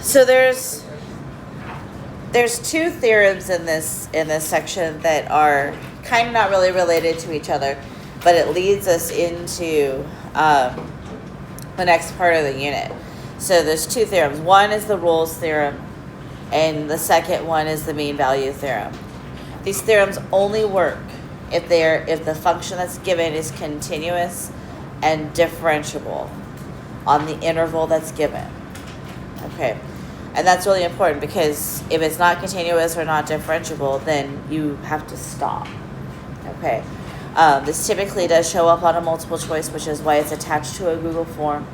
So there's two theorems in this section that are kind of not really related to each other, but it leads us into the next part of the unit. So there's two theorems. One is the Rolle's theorem, and the second one is the mean value theorem. These theorems only work if the function that's given is continuous and differentiable on the interval that's given. Okay, and that's really important because if it's not continuous or not differentiable, then you have to stop. Okay, this typically does show up on a multiple choice, which is why it's attached to a Google form.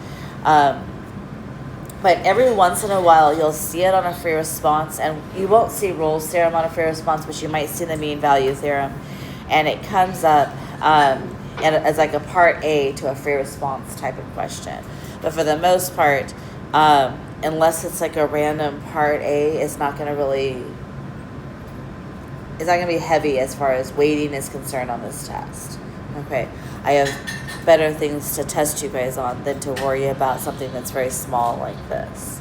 But every once in a while, you'll see it on a free response, and you won't see Rolle's theorem on a free response, but you might see the mean value theorem, and it comes up as like a part A to a free response type of question. But for the most part, unless it's like a random part A, it's not going to be heavy as far as weighting is concerned on this test. Okay, I have better things to test you guys on than to worry about something that's very small like this.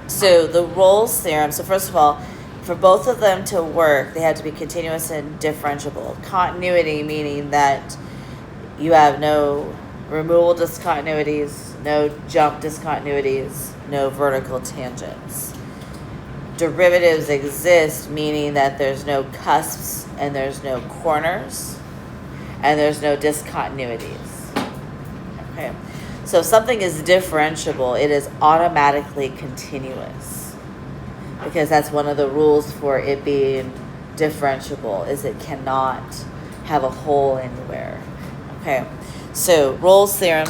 So the Rolle's theorem, so first of all, for both of them to work, they have to be continuous and differentiable. Continuity meaning that you have no removable discontinuities, no jump discontinuities, no vertical tangents. Derivatives exist, meaning that there's no cusps and there's no corners and there's no discontinuities. Okay, so if something is differentiable, it is automatically continuous, because that's one of the rules for it being differentiable, is it cannot have a hole anywhere. Okay, so Rolle's theorem.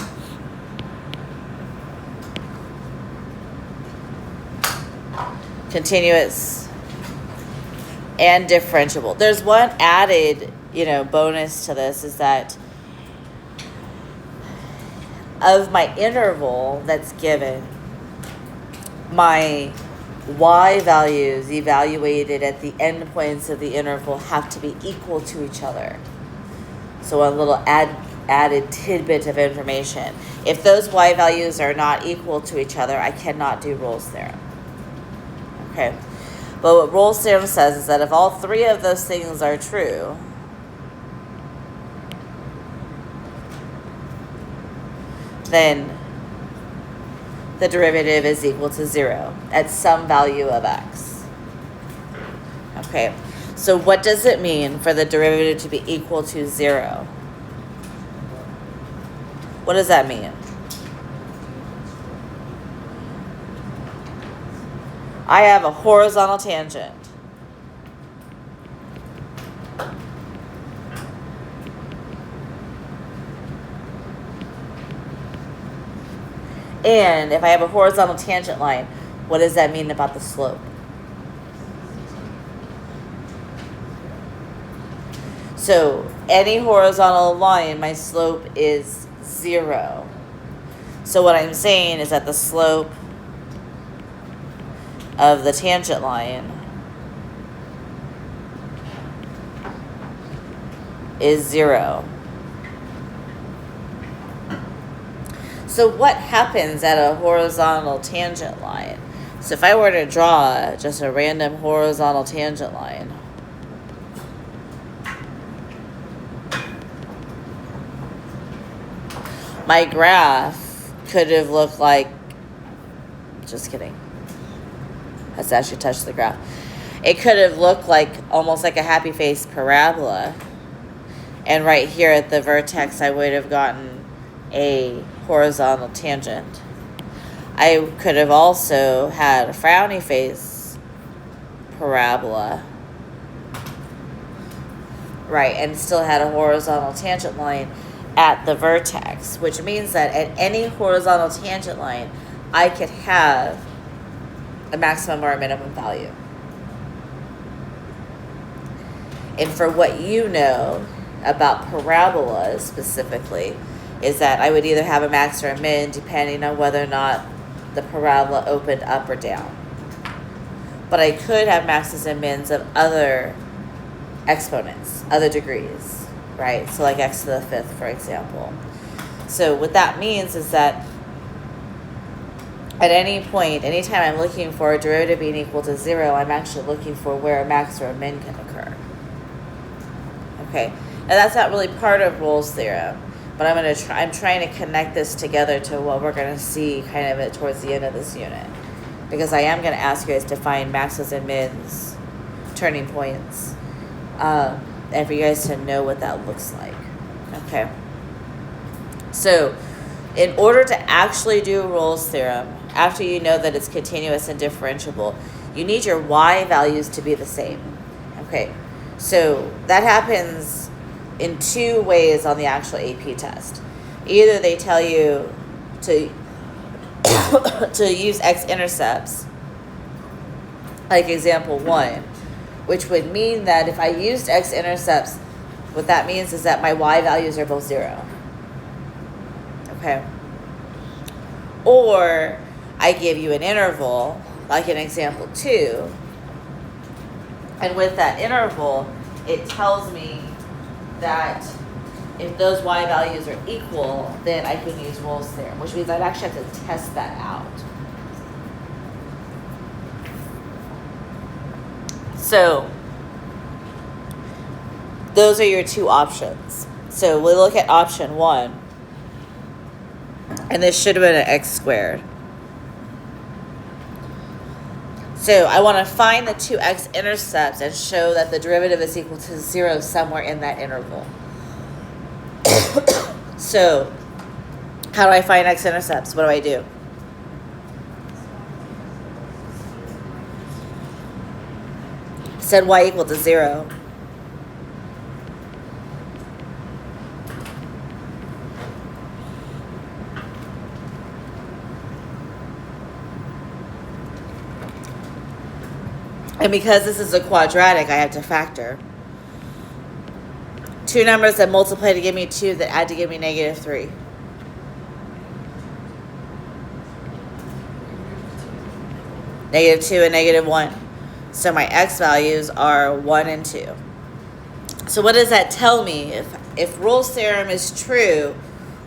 Continuous and differentiable. There's one added, bonus to this, is that of my interval that's given, my y values evaluated at the endpoints of the interval have to be equal to each other. So a little added tidbit of information. If those y values are not equal to each other, I cannot do Rolle's theorem. Okay, but what Rolle's theorem says is that if all three of those things are true, then the derivative is equal to 0 at some value of x. Okay, so what does it mean for the derivative to be equal to 0? What does that mean? I have a horizontal tangent. And if I have a horizontal tangent line, what does that mean about the slope? So any horizontal line, my slope is 0. So what I'm saying is that the slope of the tangent line is 0. So what happens at a horizontal tangent line? So if I were to draw just a random horizontal tangent line, my graph could have looked like, just kidding. Let's actually touch the graph. It could have looked like almost like a happy face parabola. And right here at the vertex, I would have gotten a horizontal tangent. I could have also had a frowny face parabola. Right, and still had a horizontal tangent line at the vertex, which means that at any horizontal tangent line, I could have a maximum or a minimum value. And for what you know about parabolas specifically, is that I would either have a max or a min depending on whether or not the parabola opened up or down. But I could have maxes and mins of other exponents, other degrees, right? So like x to the 5th, for example. So what that means is that at any point, anytime I'm looking for a derivative being equal to 0, I'm actually looking for where a max or a min can occur. Okay, now that's not really part of Rolle's theorem, but I'm trying to connect this together to what we're going to see kind of towards the end of this unit, because I am going to ask you guys to find maxes and mins, turning points, and for you guys to know what that looks like. Okay, so in order to actually do Rolle's theorem, after you know that it's continuous and differentiable, you need your y values to be the same. Okay, so that happens in two ways on the actual AP test. Either they tell you to to use x-intercepts, like example 1, which would mean that if I used x-intercepts, what that means is that my y values are both 0. Okay. Or I give you an interval, like in example 2, and with that interval, it tells me that if those y values are equal, then I can use Rolle's theorem, which means I'd actually have to test that out. So those are your two options. So we'll look at option 1. And this should have been an x squared. So I want to find the two x-intercepts and show that the derivative is equal to 0 somewhere in that interval. So how do I find x-intercepts? What do I do? Set y equal to 0. And because this is a quadratic, I have to factor. Two numbers that multiply to give me 2 that add to give me -3. -2 and -1. So my x values are 1 and 2. So what does that tell me? If Rolle's theorem is true,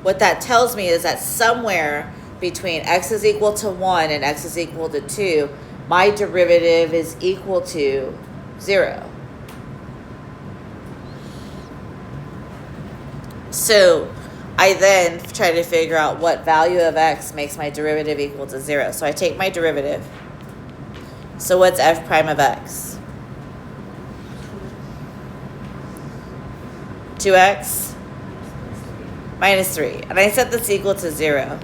what that tells me is that somewhere between x is equal to 1 and x is equal to 2, my derivative is equal to 0. So I then try to figure out what value of x makes my derivative equal to 0. So I take my derivative. So what's f prime of x? 2x minus 3. And I set this equal to 0.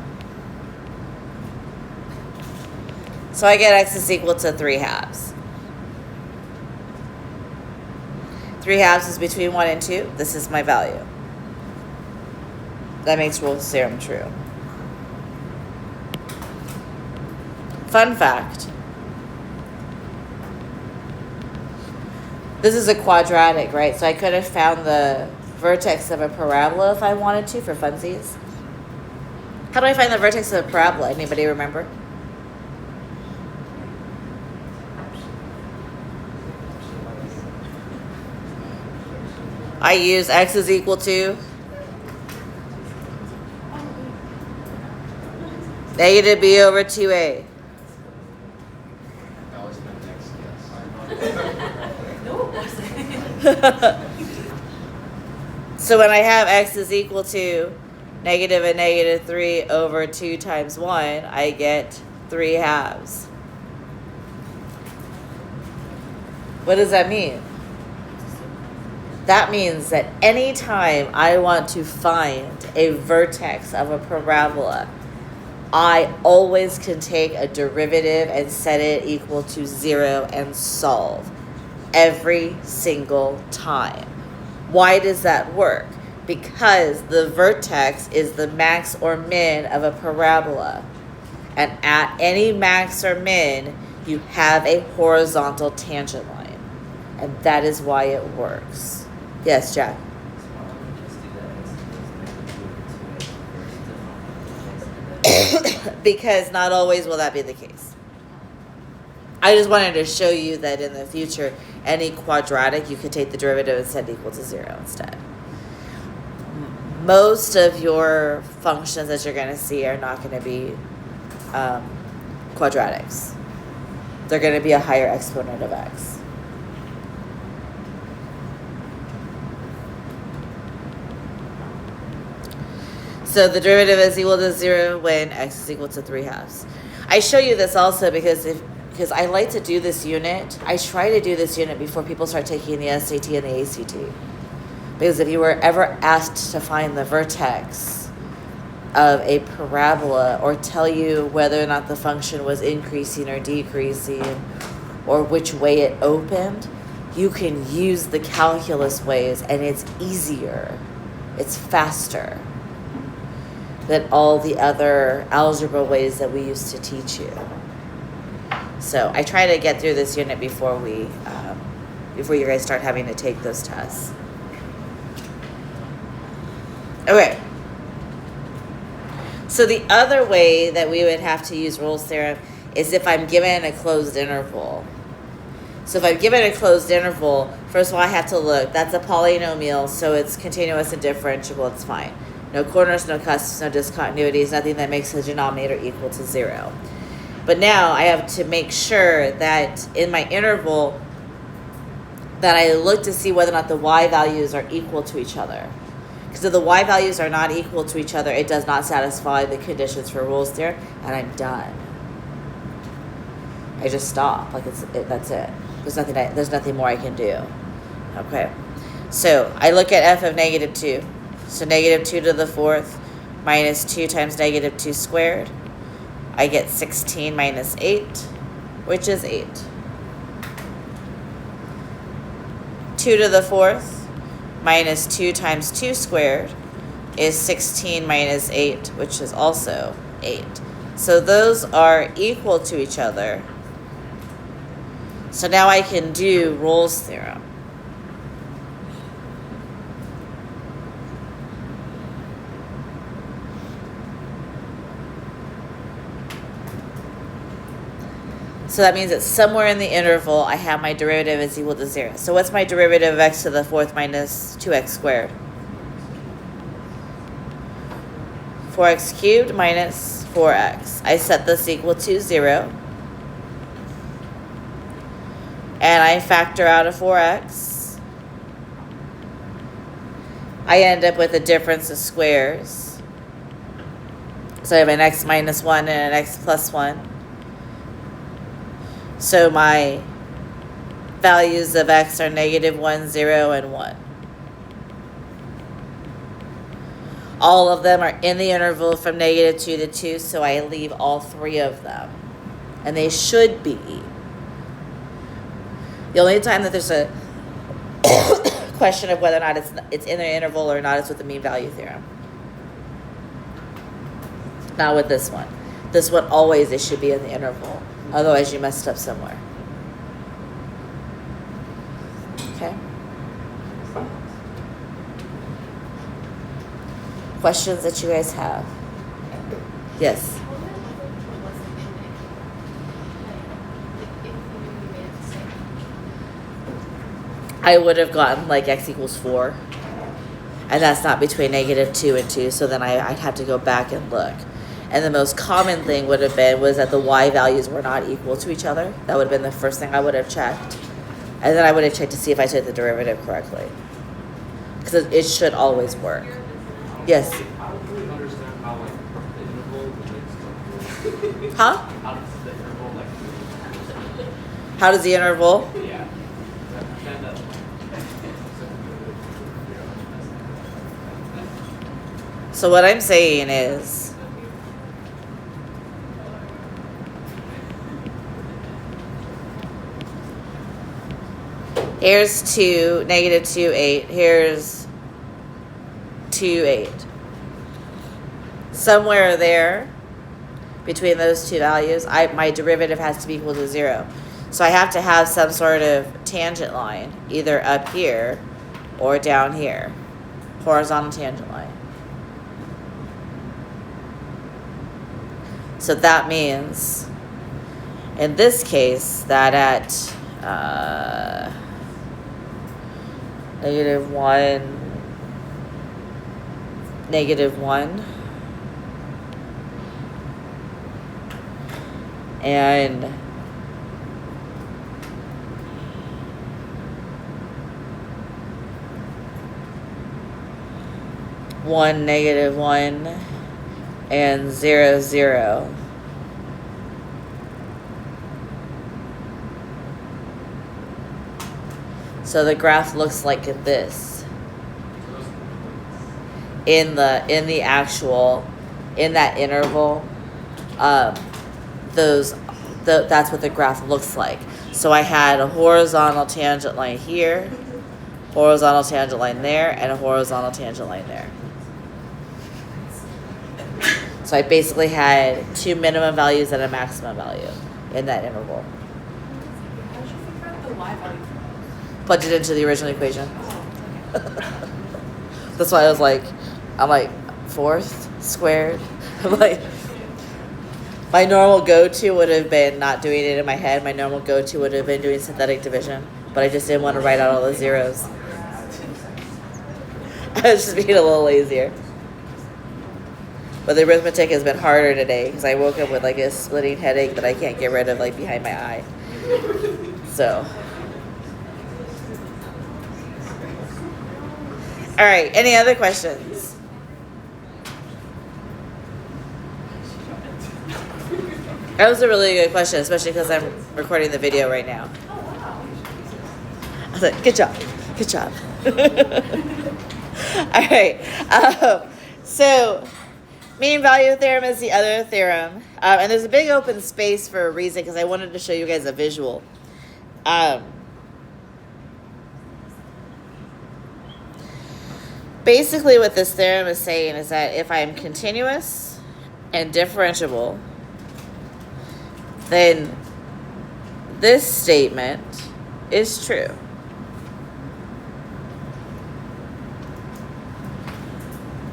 So I get x is equal to 3/2. 3/2 is between 1 and 2. This is my value. That makes Rolle's theorem true. Fun fact. This is a quadratic, right? So I could have found the vertex of a parabola if I wanted to for funsies. How do I find the vertex of a parabola? Anybody remember? I use x is equal to negative b over 2a. That was my next guess. No, it wasn't. So when I have x is equal to negative and -3 over 2 times 1, I get 3/2. What does that mean? That means that anytime I want to find a vertex of a parabola, I always can take a derivative and set it equal to 0 and solve every single time. Why does that work? Because the vertex is the max or min of a parabola. And at any max or min, you have a horizontal tangent line. And that is why it works. Yes, Jack? Because not always will that be the case. I just wanted to show you that in the future, any quadratic, you could take the derivative and set it equal to 0 instead. Most of your functions that you're going to see are not going to be quadratics. They're going to be a higher exponent of x. So the derivative is equal to 0 when x is equal to 3/2. I show you this also because I like to do this unit. I try to do this unit before people start taking the SAT and the ACT. Because if you were ever asked to find the vertex of a parabola or tell you whether or not the function was increasing or decreasing or which way it opened, you can use the calculus ways and it's easier. It's faster than all the other algebra ways that we used to teach you. So I try to get through this unit before you guys start having to take those tests. Okay. So the other way that we would have to use Rolle's theorem is if I'm given a closed interval. So if I'm given a closed interval, first of all, I have to look. That's a polynomial, so it's continuous and differentiable. It's fine. No corners, no cusps, no discontinuities, nothing that makes the denominator equal to 0. But now I have to make sure that in my interval that I look to see whether or not the y values are equal to each other. Because if the y values are not equal to each other, it does not satisfy the conditions for Rolle's theorem, and I'm done. I just stop. That's it. There's nothing more I can do. Okay. So I look at f of negative 2. So negative 2 to the 4th minus 2 times negative 2 squared. I get 16 minus 8, which is 8. 2 to the 4th minus 2 times 2 squared is 16 minus 8, which is also 8. So those are equal to each other. So now I can do Rolle's theorem. So that means that somewhere in the interval, I have my derivative is equal to 0. So what's my derivative of x to the 4th minus 2x squared? 4x cubed minus 4x. I set this equal to 0. And I factor out a 4x. I end up with a difference of squares. So I have an x minus 1 and an x plus 1. So my values of x are negative 1, 0, and 1. All of them are in the interval from negative 2 to 2, so I leave all 3 of them. And they should be. The only time that there's a question of whether or not it's in the interval or not is with the mean value theorem. Not with this one. This one always it should be in the interval. Otherwise, you messed up somewhere. Okay. Questions that you guys have? Yes. I would have gotten like x equals 4. And that's not between negative 2 and 2. So then I'd have to go back and look. And the most common thing was that the y values were not equal to each other. That would have been the first thing I would have checked. And then I would have checked to see if I took the derivative correctly. Because it should always work. Yes? I don't really understand how, like, the interval relates to... Huh? How does the interval, like... How does the interval? Yeah. I understand that. So what I'm saying is... Here's 2, negative 2, 8. Here's 2, 8. Somewhere there, between those two values, my derivative has to be equal to 0. So I have to have some sort of tangent line, either up here or down here. Horizontal tangent line. So that means, in this case, that at... negative 1, and 1, -1, and 0, 0. So the graph looks like this in that interval. That's what the graph looks like. So I had a horizontal tangent line here, horizontal tangent line there, and a horizontal tangent line there. So I basically had 2 minimum values and a maximum value in that interval. How did you figure out the y value? Plugged it into the original equation. Oh, okay. That's why I'm like, fourth squared. I'm like, my normal go-to would have been not doing it in my head. My normal go-to would have been doing synthetic division, but I just didn't want to write out all the zeros. I was just being a little lazier. But the arithmetic has been harder today because I woke up with like a splitting headache that I can't get rid of, like behind my eye. So. All right, any other questions? That was a really good question, especially because I'm recording the video right now. Oh, wow. I was like, good job. All right, so mean value theorem is the other theorem. And there's a big open space for a reason because I wanted to show you guys a visual. Basically what this theorem is saying is that if I'm continuous and differentiable, then this statement is true.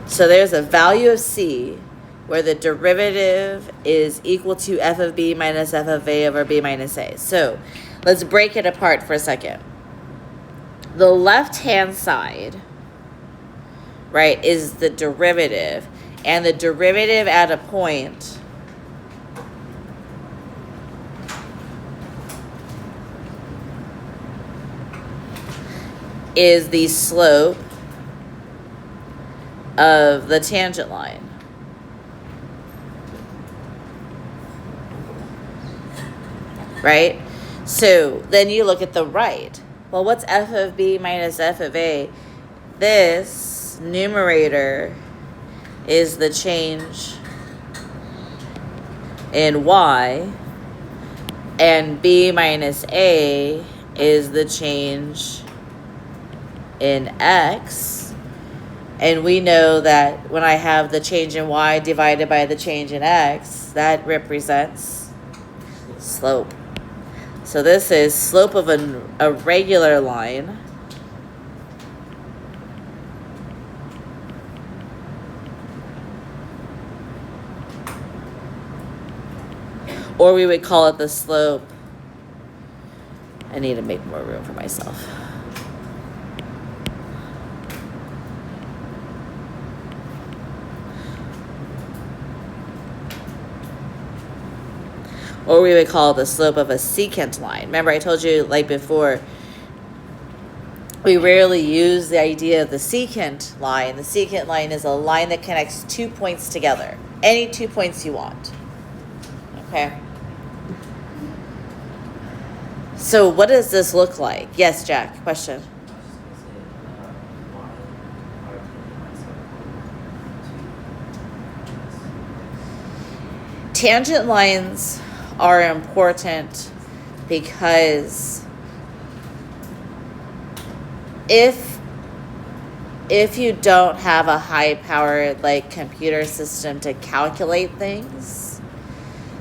So there's a value of C where the derivative is equal to f of b minus f of a over b minus a. So let's break it apart for a second. The left-hand side, right, is the derivative. And the derivative at a point is the slope of the tangent line. Right? So then you look at the right. Well, what's f of b minus f of a? This numerator is the change in y, and b minus a is the change in x. And we know that when I have the change in y divided by the change in x, that represents slope. So this is slope of a regular line or we would call it the slope. I need to make more room for myself. Or we would call it the slope of a secant line. Remember I told you like before, we rarely use the idea of the secant line. The secant line is a line that connects 2 points together. Any 2 points you want. Okay? So what does this look like? Yes, Jack, question. Tangent lines are important because if you don't have a high-powered like computer system to calculate things,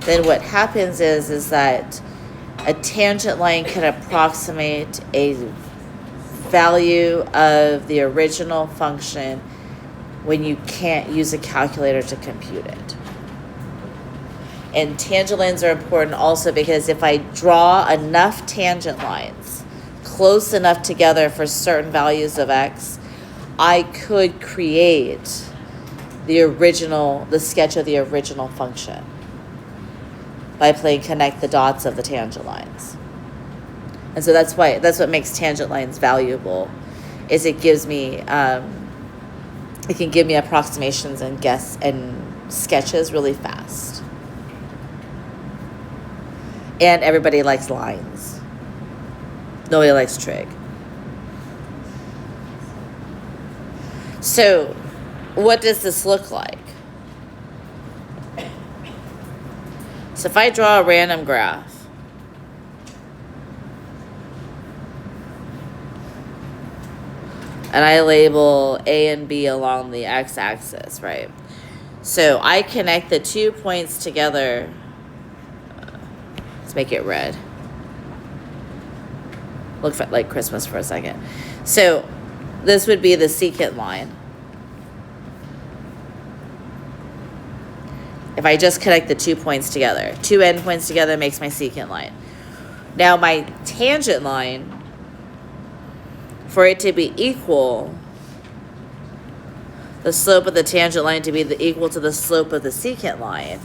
then what happens is that a tangent line can approximate a value of the original function when you can't use a calculator to compute it. And tangent lines are important also because if I draw enough tangent lines close enough together for certain values of x, I could create the sketch of the original function. by playing connect the dots of the tangent lines. And so that's what makes tangent lines valuable, is it gives me, it can give me approximations and sketches really fast. And everybody likes lines. Nobody likes trig. So, what does this look like? So if I draw a random graph, and I label A and B along the x-axis, right? So I connect the 2 points together. Let's make it red. Look like Christmas for a second. So this would be the secant line. If I just connect the 2 points together, 2 endpoints together makes my secant line. Now my tangent line, for it to be equal, the slope of the tangent line to be equal to the slope of the secant line,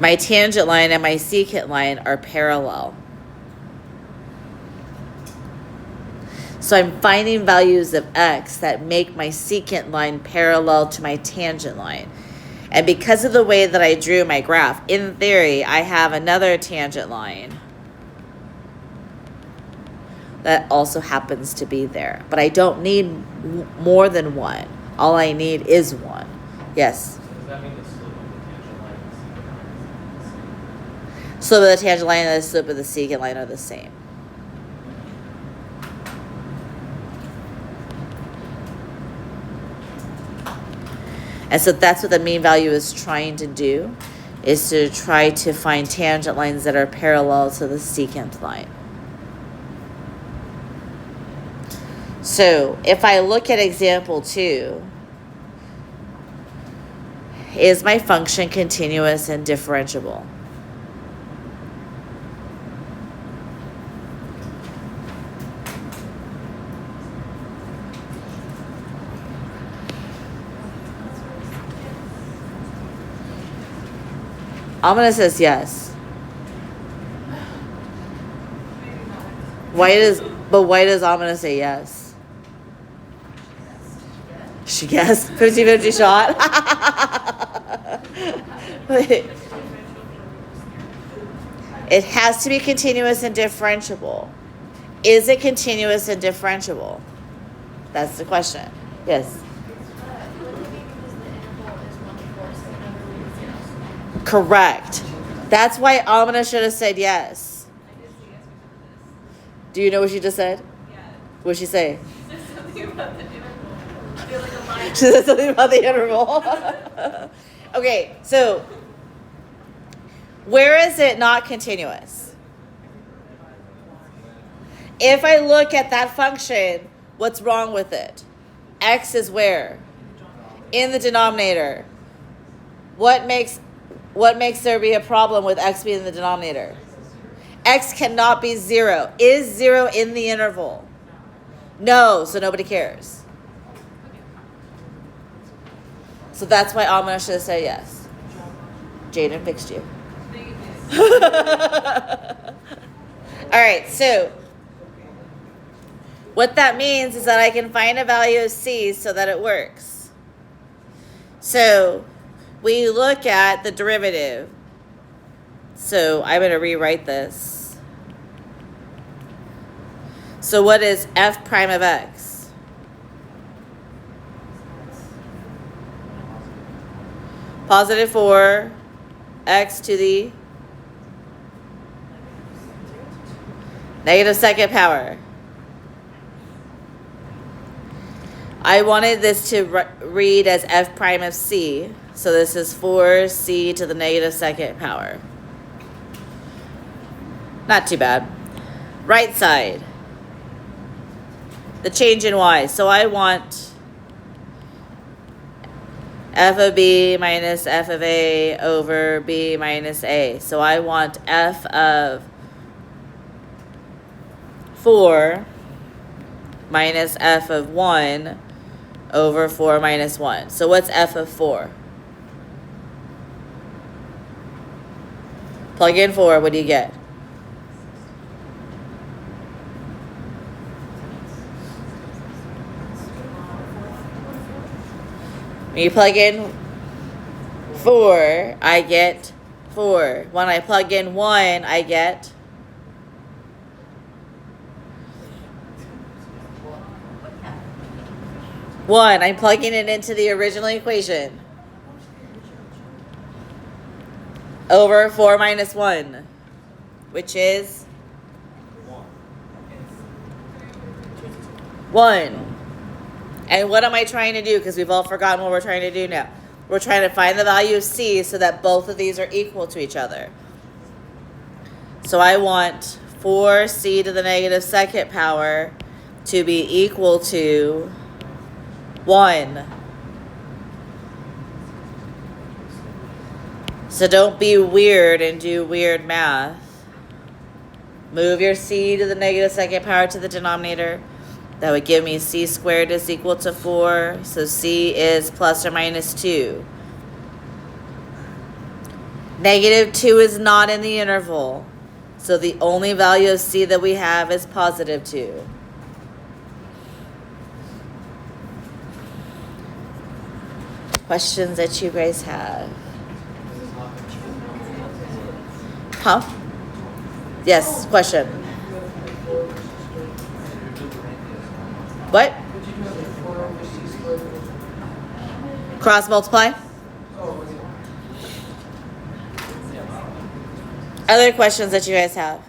my tangent line and my secant line are parallel. So I'm finding values of x that make my secant line parallel to my tangent line. And because of the way that I drew my graph, in theory, I have another tangent line that also happens to be there. But I don't need more than one. All I need is one. Yes? So does that mean the slope of the tangent line and the secant line is the same? Slope of the tangent line and the slope of the secant line are the same. And so that's what the mean value is trying to do, is to try to find tangent lines that are parallel to the secant line. So if I look at example 2, is my function continuous and differentiable? Amina says yes. Why does Amina say yes? She guessed. 50-50 shot. It has to be continuous and differentiable. Is it continuous and differentiable? That's the question. Yes. Correct. That's why Amina should have said yes. Do you know what she just said? Yeah. What did she say? She said something about the interval. I feel like a line. She said something about the interval. Okay, so where is it not continuous? If I look at that function, what's wrong with it? X is where? In the denominator. What makes there be a problem with x being in the denominator? X cannot be 0. Is 0 in the interval? No, so nobody cares. So that's why Amina should have said yes. Jaden fixed you. All right, so what that means is that I can find a value of c so that it works. So we look at the derivative. So I'm going to rewrite this. So what is f prime of x? Positive 4 x to the negative second power. I wanted this to read as f prime of c. So this is 4c to the negative second power. Not too bad. Right side. The change in y. So I want f of b minus f of a over b minus a. So I want f of 4 minus f of 1 over 4 minus 1. So what's f of 4? Plug in 4, what do you get? When you plug in 4, I get 4. When I plug in 1, I get 1. I'm plugging it into the original equation. Over 4 minus 1, which is 1. And what am I trying to do? Because we've all forgotten what we're trying to do now. We're trying to find the value of c so that both of these are equal to each other. So I want 4c to the negative second power to be equal to 1. So don't be weird and do weird math. Move your c to the negative second power to the denominator. That would give me c squared is equal to 4. So c is plus or minus 2. Negative 2 is not in the interval. So the only value of c that we have is positive 2. Questions that you guys have? Huh? Yes, question. What? Cross multiply? Other questions that you guys have?